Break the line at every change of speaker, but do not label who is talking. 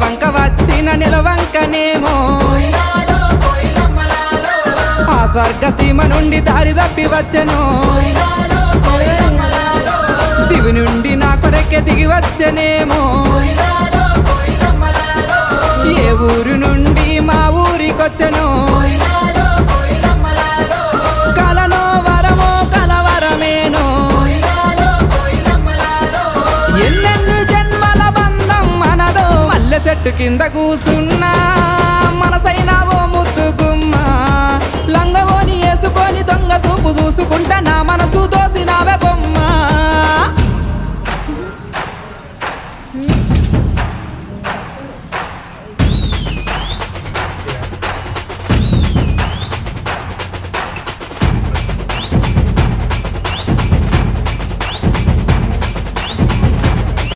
వంక వచ్చిన నిలవంకనేమో ఆ స్వర్గ సీమ నుండి దారి తప్పి వచ్చెను దివి నుండి నా కొరకే దిగి వచ్చనేమో ఏ ఊరు నుండి మా ఊరికొచ్చెను కలనో వరమో కలవరమేనో ఎన్నెన్ని జన్మల బంధం మనదో మల్లె చెట్టు కింద కూసున్నా మనసైనా ఓ ముద్దుగుమ్మ లంగవోని వేసుకొని దొంగ చూపు చూసుకుంటా నా మనసు దోసినావే బొమ్మ